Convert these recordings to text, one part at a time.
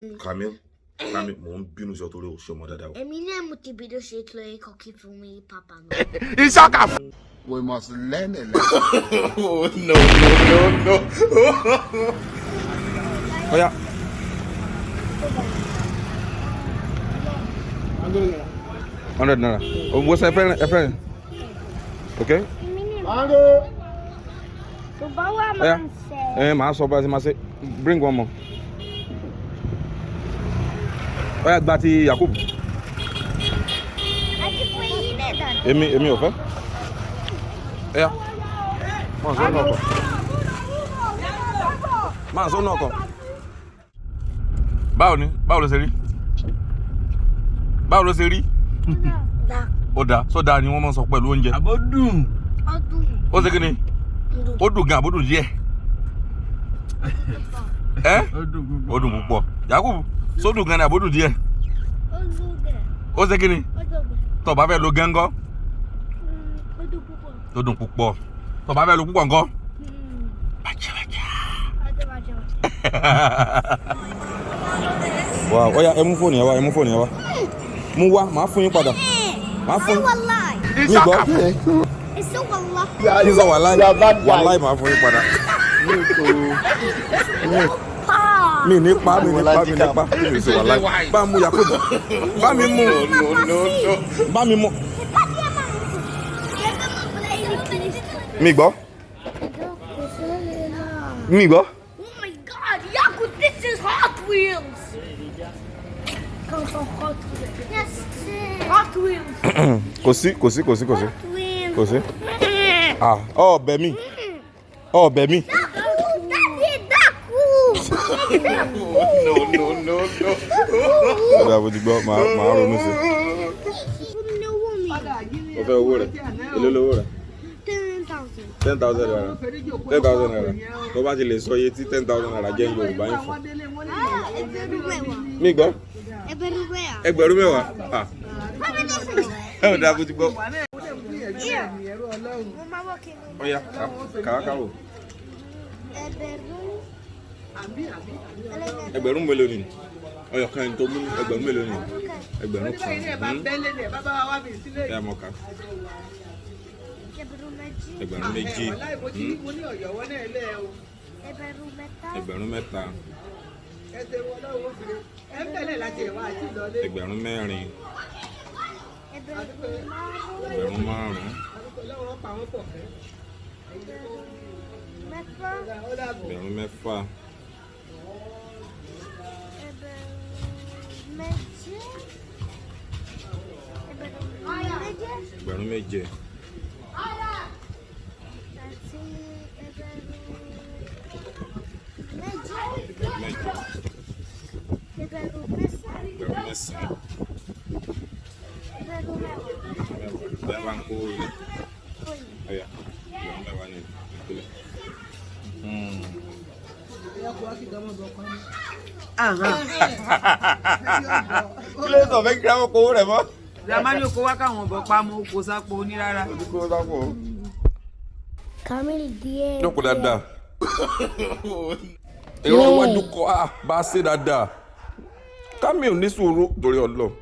Camille, mon binu sur tout le chemin d'adao. Eminem motivé de chez Chloé coquille pour me papa. Il s'en cap. We must learn a lesson. Oh, no. Oh, yeah. $100. Oh, what's a friend? Okay? Yeah. Man, so bad, bring one more. Oh, yeah, Bati Yakub. Emi ofe? Yeah. Man, so no come. Báwo ló ṣe rí? Báwo ló ṣe rí? Ó dà, so dà ni wọ́n máa ń sọ pẹ̀lú oúnjẹ. Abodun. Ó ṣe kíni? Ó dùn gan, abodun díẹ̀. Ó dùn púpọ̀. Yakub, so dùn gan ni abodun díẹ̀. Ó ṣe kíni? Tó bá fẹ́ lo gan ńkọ́? Ó dùn púpọ̀. Tó bá fẹ́ lo púpọ̀ ńkọ́? Bàjẹ́. Wow, ó yá, ẹ mú fóònù yẹn wá, Mú wá, màá fún yín padà. Màá fún yín. Mi gbọ́. Kí n sọ wàláì màá fún yín padà. Mi ní pa. Mi ní sọ wàláì. Bá mú Yakubu. Bá mi mú. Mi gbọ́. Oh my God, Yakub, this is Hot Wheels. Yes, Hot Wheels. Kò sí. Hot Wheels. Ah, bẹ̀ mí. Daddy, No. Ọ̀dà àbójú gbọ́, màá ronú sí. Ó fẹ́ owó rẹ̀. Èló lówó rẹ̀? 10,000 naira. 10,000 naira. Tó bá ti lè sọ iye tí 10,000 naira jẹ́ Yorùbá yín fún. Mi gbọ́. Ẹgbẹ̀rún mẹ́wàá. Ọ̀dà àbójú gbọ́. Ó yá, kàwákàwò. Ẹgbẹ̀rún mélòó ni? Ọyọ kan tó mú ẹgbẹ̀rún mélòó ni? Ẹgbẹ̀rún kan. Ẹ mọ̀ ká. Ẹgbẹ̀rún méjì. Ẹgbẹ̀rún mẹ́ta. Ẹgbẹ̀rún mẹ́rin. Ẹgbẹ̀rún márùn-ún. Ẹgbẹ̀rún mẹ́fà. Ẹgbẹ̀rún méje. Ẹgbẹ̀rún mẹ́sàn-án. Bẹ́ẹ̀ bá ń kó ilé. Ọ̀yà, ẹgbẹ̀rún mẹ́wàá ni ìpínlẹ̀. Kí ló sọ fẹ́ kí á kó owó rẹ̀ mọ́? Zamani oko wá káwọn ọ̀bọ̀ pa mọ́ oko sápò ní rárá. Camille díẹ̀. Jókòó dáadáa. Èrò iwájú kọ́ bá a ṣe dáadáa. Camille ní sùúrù torí Ọlọ́run.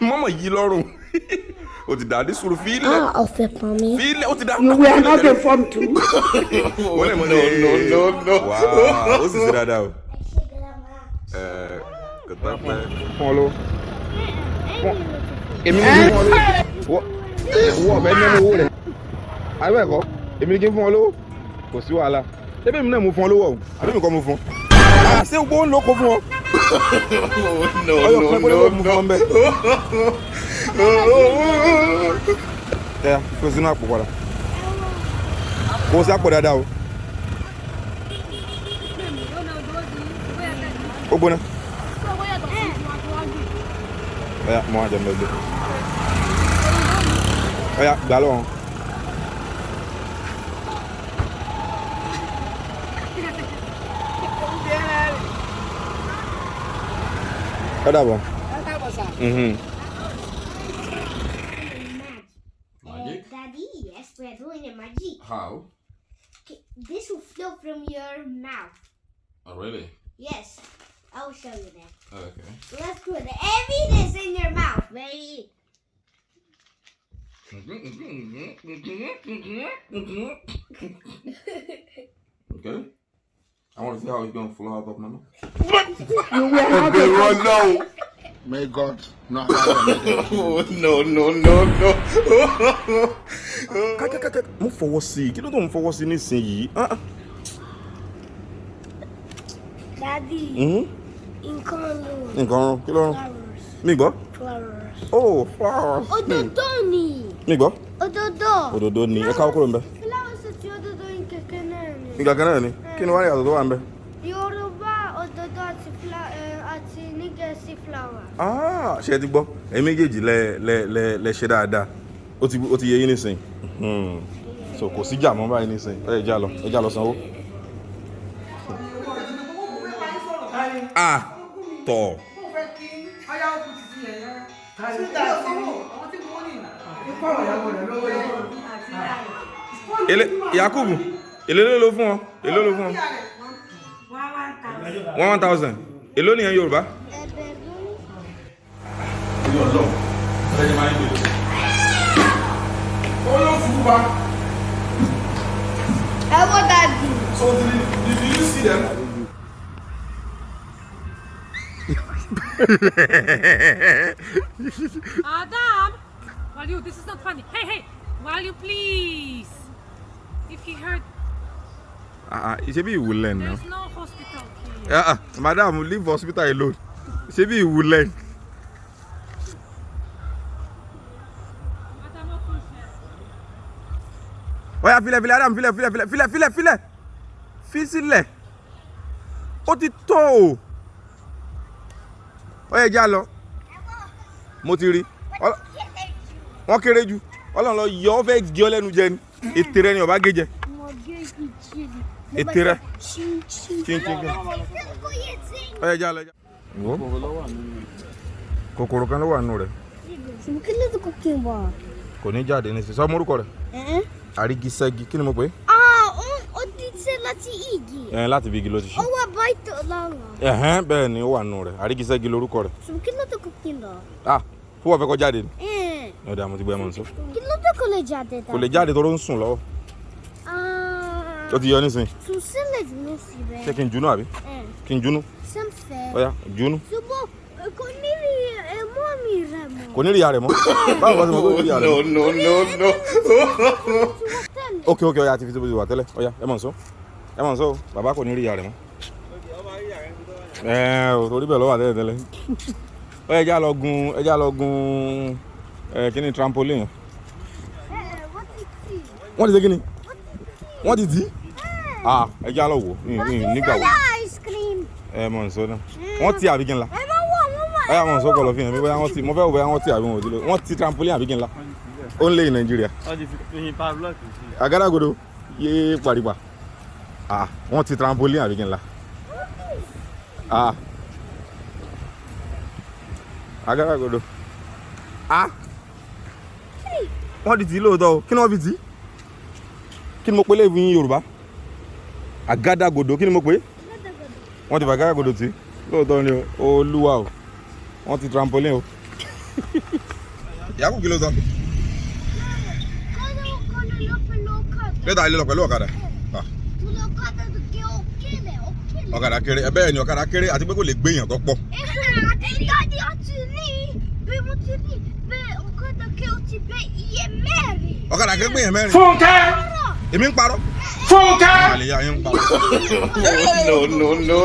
Mọ́mọ́ yí lọ́rùn. O ti dà ní sùúrù fílẹ̀. Ọ̀fẹ́ pọn mi. Fílẹ̀ o ti dà. You were not informed too. Wọ́n lè mọ ní. No. Wàá o sì ṣe dáadáa o. Kò tán pẹ́. Fún ọ lówó. Èmi ní kí fún ọ lówó. Owó ọ̀fẹ́ ní owó rẹ̀. Àbẹ̀ ẹ̀kọ́, èmi ní kí fún ọ lówó. Kò sí wàhálà. Ṣé bí mi náà mú fún ọ lówó ọ̀hún? Àbí mi kọ́ mú fún ọ? Ṣé gbogbo ń lóko fún ọ? Ọyọ pẹ́ pé ló mú fún ọ bẹ́ẹ̀. Ẹ kó sínú àpò padà. Kó sí àpò dáadáa o. Ó gbóná. Ọya mọ àjẹ mẹgbẹ. Ọya gbà lọ́wọ́. Ó dàbọ̀. Daddy, yes, we're doing a magic. How? This will flow from your mouth. Oh, really? Yes. I'll show you that. Okay. Let's put this in your mouth, baby. Okay. I want to see how it's going to flow out of my mouth. No. May God not have No. Kaka. Mo fọwọ́ sí. Kí ló tó ń fọwọ́ sí nísìnyí? Daddy. Nǹkan kí ló rún? Mi gbọ́? Flowers. Oh, flowers. Òdòdó ni. Mi gbọ́? Òdòdó Ni. Ẹ káwọ́ kúrò ń bẹ. Flowers àti òdòdó nǹkan náà ni. Nǹkan kan náà ni. Kí ni wàá ní àtọ̀ tó wà ń bẹ? Yorùbá òdòdó àti Nígẹ̀ẹ́sì flower. Ṣé ẹ ti gbọ́? Ẹ̀yin méjèèjì lẹ ṣe dáadáa. Ó ti yé yín nísìnyí. So kò sí jà mọ́ báyìí nísìnyí. Ẹ já lọ sanwó. Tọ̀. Yakubu, èló ló fún ọ? 1,000. Èló nìyẹn Yorùbá? What that do? So did you see them? Adam, this is not funny. Hey, please. If he hurt, It should be you will learn now. there's no hospital here. Madam, leave hospital alone. It should be you will learn. Adam, open here. Oya, file, Adam, file. Fi sílẹ̀. Ó ti tó. Oya, já lọ. Mo ti rí. Wọ́n kéré jù. Ọlọ́run lọ yọ ọ́ fẹ́ gé ọ lẹ́nu jẹ ni. Ètè rẹ ni ọba gé jẹ. Ètè rẹ. Chin. Oya, já lọ. Wo? Kòkòrò kan ló wà nínú rẹ̀. Kò ní jáde ní sísọ mórúkọ rẹ̀. Àrígiṣẹ́gi, kí ni mo pè é? Ó ti ṣe láti igi. Láti bí igi ló ti ṣe. Ó wà báyìí lára. Bẹ́ẹ̀ ni ó wà nínú rẹ̀. Àrígiṣẹ́gi lórúkọ rẹ̀. Kí ló tó kò kí n lọ? Fún ọ̀fẹ́ kọ́ jáde ni. Ọ̀dà mo ti gbé ẹ mọ̀ nsọ. Kí ló tó kò lè jáde ta? Kò lè jáde tó ló ń sùn lọ́wọ́. Ó ti yọ nísìnyí. Sùn sílẹ̀ ní síbẹ̀. Ṣé kí n junú àbí? Kí n junú? Sẹ́ǹfẹ̀. Ọ̀ya junú. Ṣùgbọ́n kò ní rí ẹ̀mọ́ mi rẹ̀ mọ́. Kò ní rí ìyá rẹ̀ mọ́. Báwo bá ti mọ̀ kó ní rí ìyá rẹ̀ mọ́? No. Ok, ọ̀ya àti fi tó bó ti wà tẹ́lẹ̀. Ọ̀ya ẹ mọ̀ nsọ. O. Bàbá kò ní rí ìyá rẹ̀ mọ́. Torí bẹ́ẹ̀ lọ́wọ́ àtẹ́lẹ̀. Ọ̀ya ẹja lọ gun kí ni trampoline. Wọ́n ti ṣe kí ni? Wọ́n ti tì í? Ẹja lọ wò nígbà wo. Mọ̀ nsọ náà. Wọ́n ti àbí kí n la? Ọ̀ya mọ̀ nsọ kọ̀ lọ fi hàn mí bóyá wọ́n ti. Mo fẹ́ wò bóyá wọ́n ti àbí wọn ò ti lọ. Wọ́n ti trampoline àbí kí n la? Only in Nigeria. Agadagodo yé paripa. Wọ́n ti trampoline àbí kí n la? Agadagodo. Wọ́n ti tì í lóòótọ́ o. Kí ni wọ́n fi tì í? Kí ni mo pè léwu yín Yorùbá? Agadagodo. Kí ni mo pè? Wọ́n ti fi agadagodo tì í. Lóòótọ́ ni o. Olúwa o. Wọ́n ti trampoline o. Yakubu kí ló sọ? Lẹ́tà ilé lọ pẹ̀lú ọ̀kadà. Ọ̀kadà kéré. Bẹ́ẹ̀ ni ọ̀kadà kéré àti pé kò lè gbé èèyàn tó pọ̀. Ọ̀kadà kéré gbé èèyàn mẹ́rin. Fúnkẹ́! Èmi ń parọ́. Fúnkẹ́! Àlè ya yín ń parọ́. No.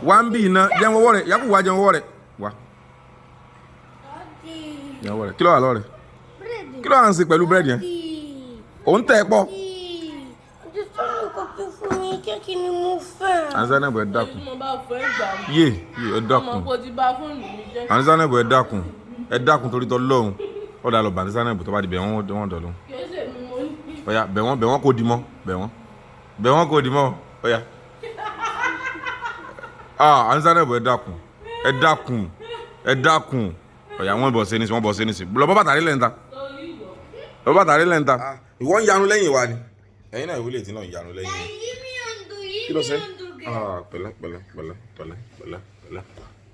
Wá ń bì iná jẹun ọwọ́ rẹ̀ Yakubu wá jẹun ọwọ́ rẹ̀ wá. Jẹun ọwọ́ rẹ̀ kí ló wà lọ́wọ́ rẹ̀? Kí ló wà ń ṣe pẹ̀lú búrẹ́dì yẹn? Òun tẹ̀ ẹ́ pọ̀. Anzanabu ẹ dákun. Yé ẹ dákun. Anzanabu ẹ dákun. Ẹ dákun torí t'Ọlọ́run. Ó dà lọ bá Anzanabu tó bá di bẹ̀ wọ́n dọ̀lọ́. Ọ̀ya bẹ̀ wọ́n kò di mọ́. Bẹ̀ wọ́n kò di mọ́. Ọ̀ya. Anzanabu ẹ dákun. Ọ̀yà wọ́n bọ̀ sí ní sí, wọ́n bọ̀ sí ní sí. Lọ bọ́ bàtà rí lẹ́ńtà. Lọ bọ́ bàtà rí lẹ́ńtà. Ìwọ ń yanu lẹ́yìn wa ni. Ẹ̀yin náà ìwúlẹ̀ tí náà ń yanu lẹ́yìn. Kí ló ṣe? Pẹ̀lẹ́ pẹ̀lẹ́ pẹ̀lẹ́ pẹ̀lẹ́ pẹ̀lẹ́ pẹ̀lẹ́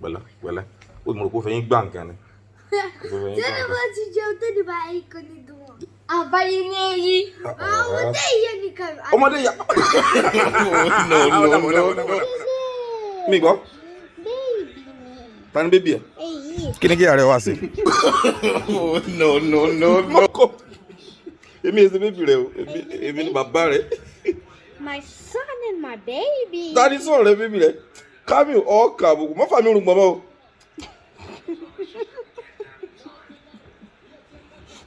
pẹ̀lẹ́ pẹ̀lẹ́. Ó mọ̀ kó fẹ́yìn gbà nǹkan ni. Tẹ́lẹ̀ bá ti jẹun tó ní báyìí kò ní dùn wọ́n. Àbáyé ní èyí. Ọmọdé yẹ nìkan. Ọmọdé yà. No. Mi gbọ́. Tani bébí ẹ? Kí ni kí ààrẹ wá sí? No. Èmi èsì bébí rẹ o, èmi ni bàbá rẹ. My son and my baby. Tani sọ̀rọ̀ rẹ bébí rẹ? Kámi ọ̀ọ́kà àbùkù, má fà mí orun gbọ̀n mọ́ o.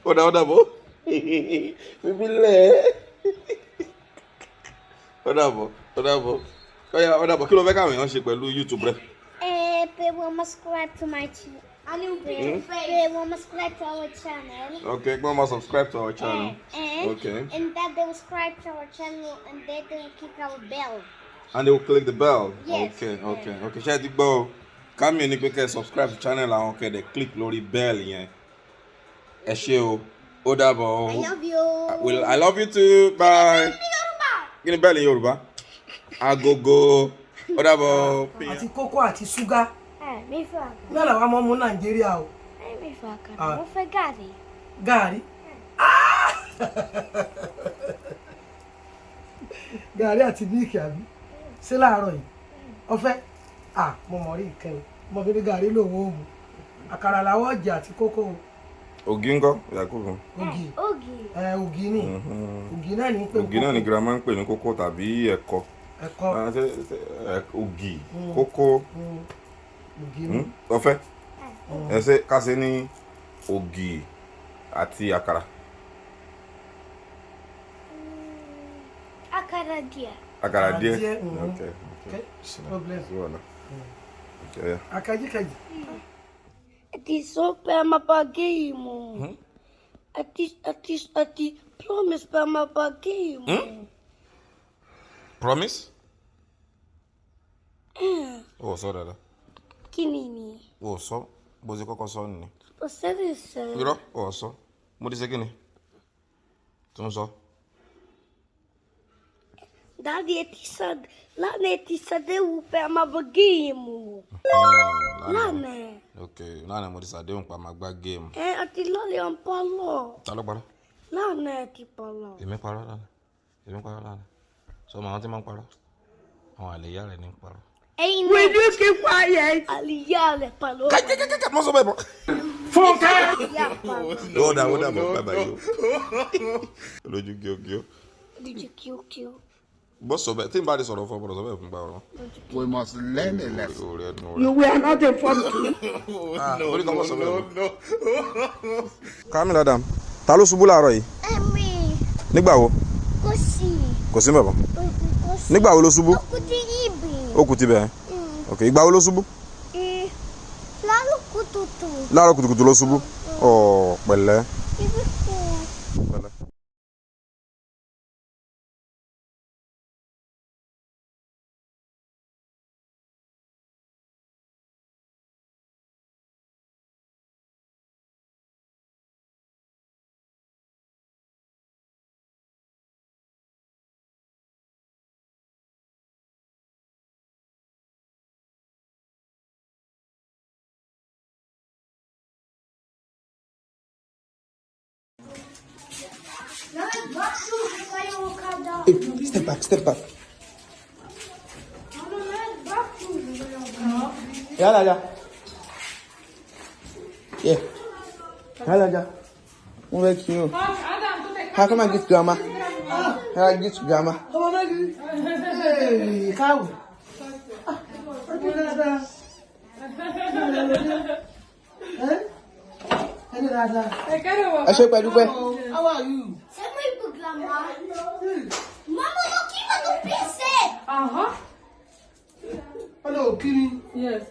Ọ̀dà bọ̀. Bébí lẹ̀. Ọ̀dà bọ̀. Kí ló fẹ́ káwọn èèyàn ṣe pẹ̀lú YouTube rẹ? They will subscribe to my channel. They will subscribe to our channel. Okay, go and subscribe to our channel. Okay. And that they will subscribe to our channel and then they will click our bell. And they will click the bell. Yes. Okay. Ṣé ẹ ti gbọ́ o? Kámi ní pé kẹ́ subscribe to channel àwọn kẹ́ dẹ̀ click lórí bell yẹn. Ẹ ṣé o. Ó dàbọ̀ o. I love you. I love you too. Bye. Kí ni bell ní Yorùbá? Agogo. Ó dàbọ̀. Àti kókó àti ṣúgà. Mi fẹ́ àkàrà. Náà làwọn ọmọ ọmọ Nàìjíríà o. Mi fẹ́ àkàrà. Mo fẹ́ gàrí. Gàrí. Gàrí àti mílìkì àbí? Ṣé láàárọ̀ yìí? Ọ̀fẹ́? Mo mọ̀ rí nǹkan o. Mo fi ní gàrí lòun ò mú. Àkàrà làwọn ọjà àti kókó o. Ògì ńkọ́? Yakubu. Ògì. Ògì ni. Ògì náà ní pé kókó. Ògì náà ni girama ń pè ní kókó tàbí ẹ̀kọ. Ẹ̀kọ. Ògì. Kókó. Ọ̀fẹ́ ẹsẹ kásẹ ní ògì àti àkàrà. Àkàrà díẹ̀. Okay. Problem. Okay. Akaji. Ati super mapagimo. Ati promise pa mapagimo. Promise? Oh, sọ dada. Kí ni? O sọ bó ṣe kọ́kọ́ sọ ni. O sẹ́rẹ̀ sẹ́. Irọ́ o sọ. Mo ti ṣe kí ni? Tó ń sọ. Daddy ti ṣàdéhùn pé a máa bọ géèmù. Lánàá. Okay, lánàá mo ti ṣàdéhùn pé a máa gbá géèmù. Àti lọ́lẹ̀ ọ̀n pọ́lọ̀. Ta ló parọ́? Lánàá ti pọ́lọ̀. Èmi parọ́ lánàá. Sọ ma àwọn tí máa ń parọ́? Àwọn àlèyá rẹ̀ ní ń parọ́. Will you keep quiet? Àlìyá rẹ̀ pọ́lọ̀. Kẹ́kẹ́kẹ́kẹ́ mọ́ sọ bẹ́ẹ̀ bọ́. Fúnkẹ́. Ó dà bọ̀ bàbá yìí o. Lójú gíógíó. Lójú kíókíó. Bọ́ sọ bẹ́ẹ̀ tí n bá di sọ̀rọ̀ fún ọ bọ́dọ̀ sọ bẹ́ẹ̀ fún gbà ọ̀rọ̀. We must learn a lesson. You were not informed too. No. Kamil Adam, ta ló ṣubú láàárọ̀ yìí? Ẹ̀mí. Nígbà wo? Kò sí mẹ́bọ̀. Nígbà wo ló ṣubú? Ó kú ti ibì. Ó kú ti bẹ́ẹ̀. Ok, ìgbà wo ló ṣubú? Láàárọ̀ kùtùkùtù ló ṣubú. Pẹ̀lẹ́. Pẹ̀lẹ́. Step back. Yeah. Wọ́n fẹ́ kí o. How come I get grandma? How I get grandma? Káwọ̀. Ẹ ṣe pẹ̀lú pẹ́. How are you? Mama, look even the pizza. Hello, Kiri. Yes.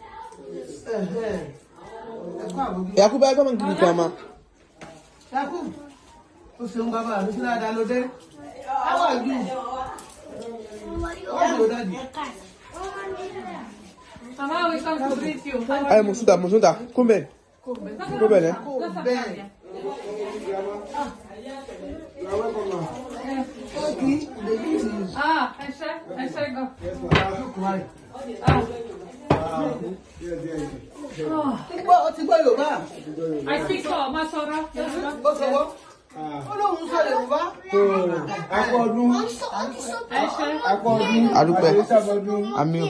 Yakubu, I come and give you grandma. Yakubu, o ṣeun bàbá mi sí dáadáa ló dé. How are you? How are you, daddy? Mama, we come to greet you. Ay, Musuta, come here. Go bene. Ah, I go. I speak so much, Sora. Adúpẹ́. Àmín.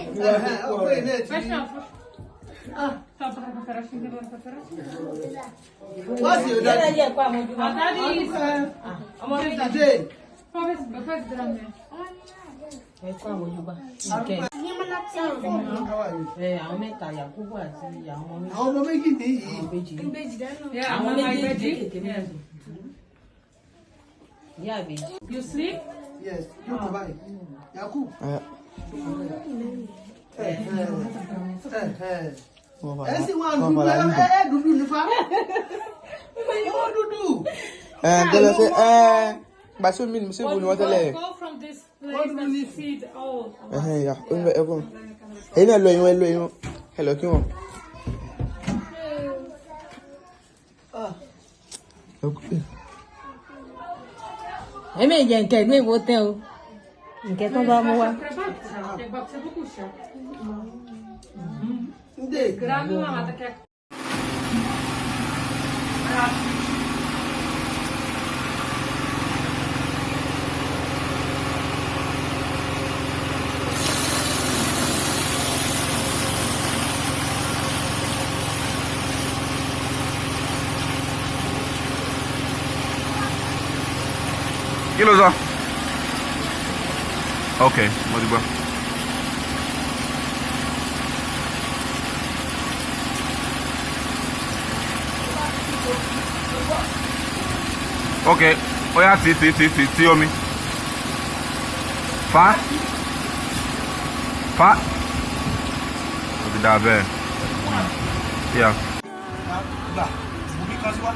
You sleep? Yes, you provide. Yakub. Dúdú nípa. Dúdú. Tẹ́lẹ̀ ṣe gbàsí omi ni ṣé wo ni wọ́n tẹ́lẹ̀. Go from this place and see the old. Ya ẹ̀kọ́ ẹ̀yin náà lọ ẹ̀yin ẹ lọ kí wọ́n. Èmi jẹ nkẹ́ mi wo tẹ́ o. Nkẹ́ tó bá mú wá. Gramy mama tak jak. Kí ló sọ? Okay, mo ti gbọ́. Okay, ó yá tí omi. Fa. Ó ti dà bẹ́ẹ̀. Yeah. Gbà, mo bí kan sí wá.